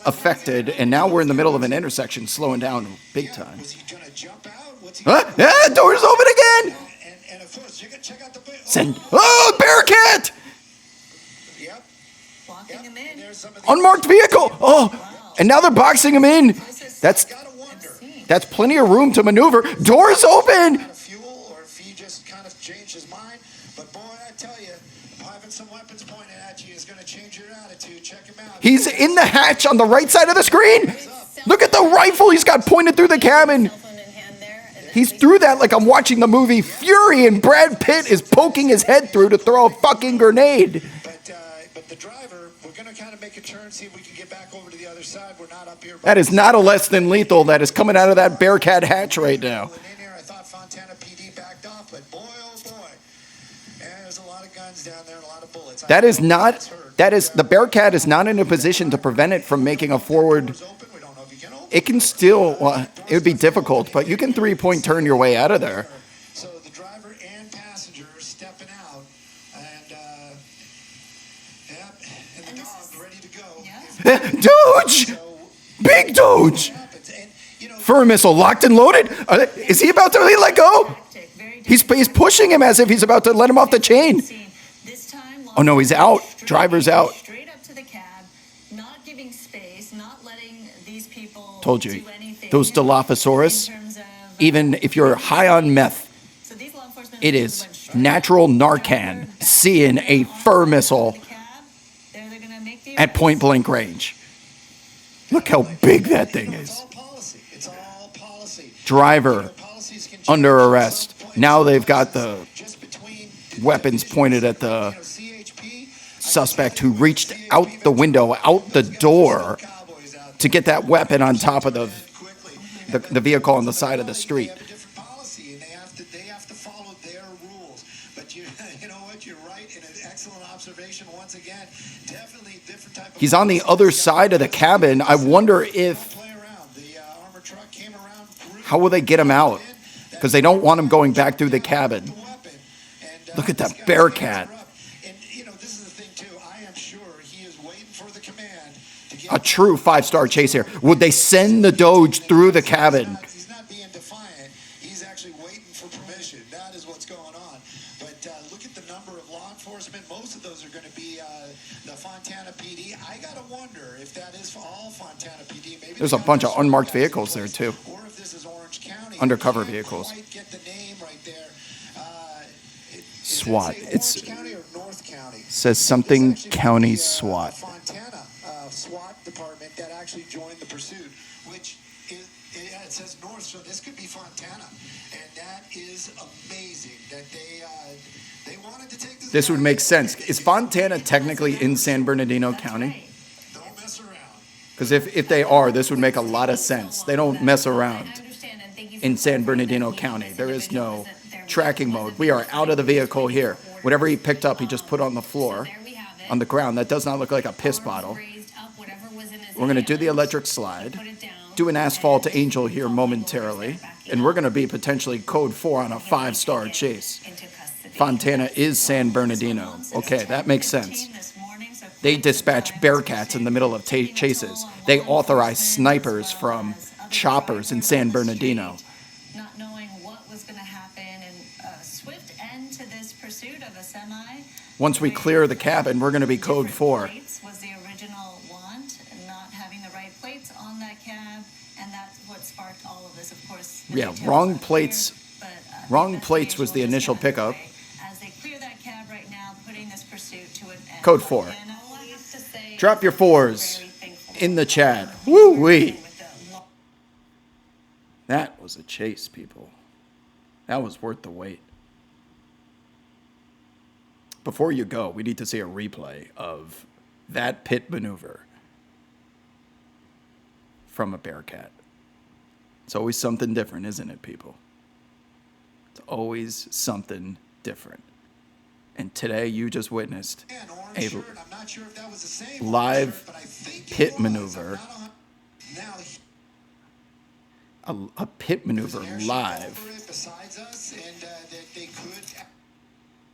affected, and now we're in the middle of an intersection, slowing down big time. Ah, doors open again! Send. Oh, BearCat! Walking him in. Unmarked vehicle. Oh, and now they're boxing him in. That's plenty of room to maneuver. Doors open. Fuel, or if he just kind of changed his mind. But boy, I tell you, having some weapons pointed at you is going to change your attitude. Check him out. He's in the hatch on the right side of the screen. Look at the rifle he's got pointed through the cabin. He's through that like I'm watching the movie Fury, and Brad Pitt is poking his head through to throw a fucking grenade. But the driver, we're going to kind of make a turn, see if we can get back over to the other side. We're not up here. That is not a less than lethal that is coming out of that BearCat hatch right now. I thought Fontana PD backed off, but boy, oh boy. Yeah, there's a lot of guns down there and a lot of bullets. The BearCat is not in a position to prevent it from making a forward. It can still, it would be difficult, but you can 3-point turn your way out of there. So the driver and passenger stepping out, and the dog ready to go. Doge! Big Doge! Fur missile locked and loaded? Is he about to let go? He's pushing him as if he's about to let him off the chain. Oh no, he's out. Driver's out. Straight up to the cab, not giving space, not letting these people Told you, do anything. those Dilophosaurus, in terms of, even if you're high on meth, so these law enforcement it officers is went straight natural up, Narcan driver back seeing a fur missile to the cab. They're gonna make the at arrest. point blank range. Look how big that thing It's is. all policy. It's all policy. Driver Policies can change under at arrest. some point. Now they've got the Just between weapons pointed at the CHP, suspect who reached out the window, out the door, cowboys out to get that weapon on top of quickly. the vehicle on the side of the street. They have a different policy, and they have to follow their rules. But you know what? You're right, and an excellent observation once again. Definitely different type of. He's on the other side of the cabin. I wonder if, Play around. The armored truck came around. how will they get him out? Because they don't want him going back through the cabin. Weapon. And, Look at that this guy's BearCat. And this is the thing too. I am sure he is waiting for the command to get A true 5-star chase here. Would they send the Doge through the cabin? He's not being defiant. He's actually waiting for permission. That is what's going on. But look at the number of law enforcement. Most of those are going to be the Fontana PD. I got to wonder if that is for all Fontana PD. Maybe There's a bunch of unmarked vehicles there, too. Or if this is Orange County. Undercover I can't vehicles. quite get the name right there. SWAT. It It's County or North County? says something It's actually county the, SWAT. Fontana SWAT department that actually joined the pursuit, which is, it says North, so this could be Fontana, and that is amazing that they wanted to take This would make sense. Is Fontana technically in San Bernardino That's County? right. Don't mess around. Because if they are, this would make a lot of sense. They don't mess around I understand, and thank you for in San clarifying that Bernardino he- County. this There is individual no wasn't there. tracking mode. We are out of the vehicle here. Whatever he picked up, he just put on the floor, There we have it. on the ground. That does not look like a piss Arms bottle. raised up, whatever was in his We're going to do the hand, electric slide, put it down, do an asphalt and angel here momentarily, and we're going to be potentially code 4 on a 5-star chase. into custody. Fontana is San Bernardino. Okay, that makes sense. They dispatch BearCats in the middle of chases. They authorize snipers from choppers in San Bernardino. Not knowing what was going to happen, and a swift end to this pursuit of a semi. Once we clear the cabin, we're going to be code Different 4. plates was the original want, and not having the right plates on that cab, and that's what sparked all of this, of course. the Yeah, details wrong aren't plates- clear, but, wrong the plates was the investigation initial will just get pickup. underway as they clear that cab right now, putting this pursuit to an end. Code 4. And all I have to say Drop is your I'm 4s very thankful in the chat. Woo-wee. with the law- That was a chase, people. That was worth the wait. Before you go, we need to see a replay of that pit maneuver from a BearCat. It's always something different, isn't it, people? It's always something different. And today you just witnessed a live pit maneuver. A pit maneuver live.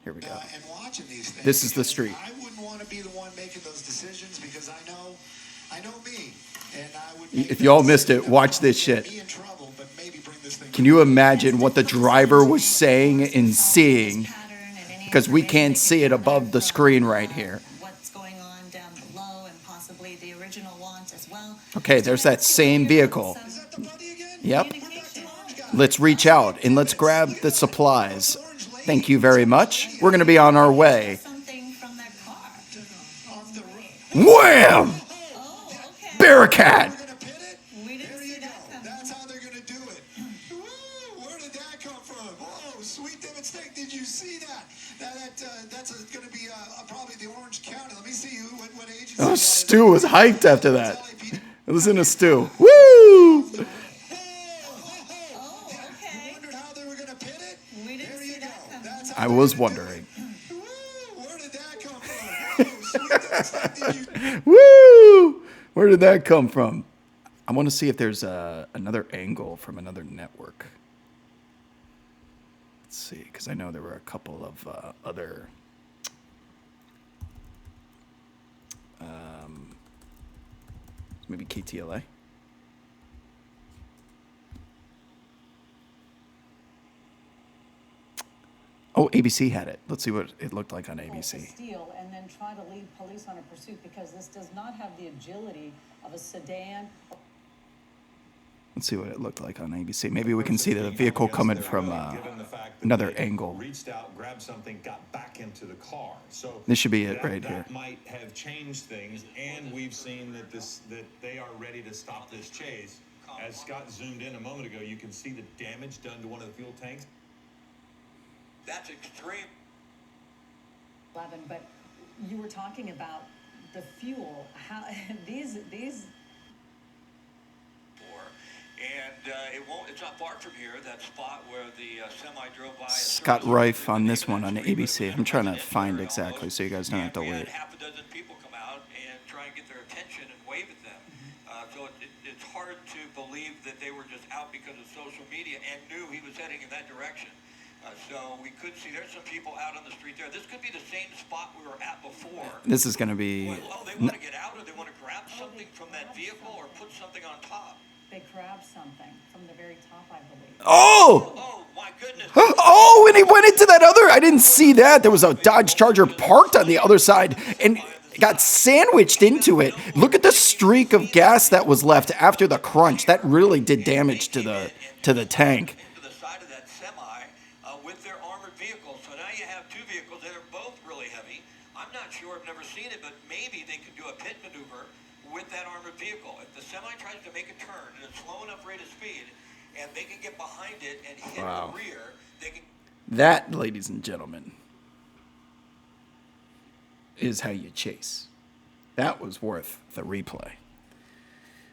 Here we go. This is the street. I wouldn't want to be the one making those decisions because I know me. And I would If y'all missed it, watch this shit. Can you imagine what the driver was saying and seeing? Because we can't see it above the screen right here. What's going on down below and possibly the original launch as well. Okay, there's that same vehicle. Yep. Let's reach out and let's grab the supplies. Thank you very much. We're going to be on our way. Something from that car. Wham! Oh, okay. BearCat! We didn't see that coming. That's how they're going to do it. Woo, where did that come from? Whoa, sweet David Steak, did you see that? That's going to be probably the Orange County. Let me see what agency. Oh, Stu was hyped after that. Listen to Stu. Woo! Oh, okay. Wondered how they were going to pit it? We didn't There see you go. that coming. That's how I was wondering. Woo, where did that come from? Whoa, sweet David Steak, did you Woo! Where did that come from? I want to see if there's another angle from another network. Let's see, because I know there were a couple of other maybe KTLA. Oh, ABC had it. Let's see what it looked like on To ABC. steal and then try to lead police on a pursuit because this does not have the agility of a sedan. Let's see what it looked like on ABC. Maybe we can see the vehicle coming from another angle. Reached out, grabbed something, got back into the car. So This should be it right here. That might have changed things, and we've seen that they are ready to stop this chase. As Scott zoomed in a moment ago, you can see the damage done to one of the fuel tanks. That's extreme. 11, but you were talking about the fuel. How these And it's not far from here, that spot where the semi drove by. Scott Reif on this one on ABC. I'm trying to find exactly so you guys don't have to We wait. had half a dozen people come out and try and get their attention and wave at them. So it's hard to believe that they were just out because of social media and knew he was heading in that direction. So we could see there's some people out on the street there. This could be the same spot we were at before. This is going to be... Oh, they want to get out, or they want to grab something from that vehicle or put something on top. they grabbed something from the very top, I believe. Oh! Oh, my goodness. Oh, and he went into that other... I didn't see that. There was a Dodge Charger parked on the other side and got sandwiched into it. Look at the streak of gas that was left after the crunch. That really did damage to the tank. To the side of that semi with their armored vehicle. So now you have two vehicles that are both really heavy. I'm not sure, I've never seen it, but maybe they could do a pit maneuver with that armored vehicle. If the semi tries to make a turn at a slow enough rate of speed, and they can get behind it and hit Wow. the rear, they can. That, ladies and gentlemen, is how you chase. That was worth the replay.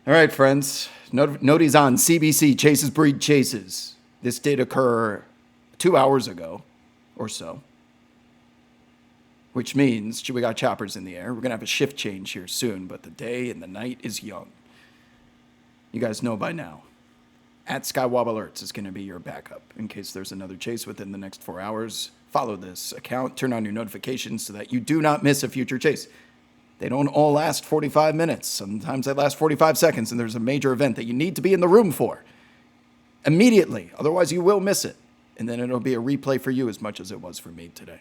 All right, friends. Notice on CBC, Chases Breed Chases. This did occur 2 hours ago or so, which means we got choppers in the air. We're going to have a shift change here soon, but the day and the night is young. You guys know by now. At Skywob Alerts is going to be your backup in case there's another chase within the next 4 hours. Follow this account, turn on your notifications so that you do not miss a future chase. They don't all last 45 minutes. Sometimes they last 45 seconds, and there's a major event that you need to be in the room for immediately. Otherwise, you will miss it. And then it'll be a replay for you as much as it was for me today.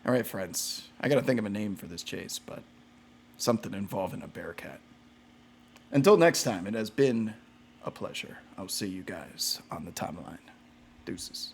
All right, friends. I got to think of a name for this chase, but something involving a BearCat. Until next time, it has been a pleasure. I'll see you guys on the timeline. Deuces.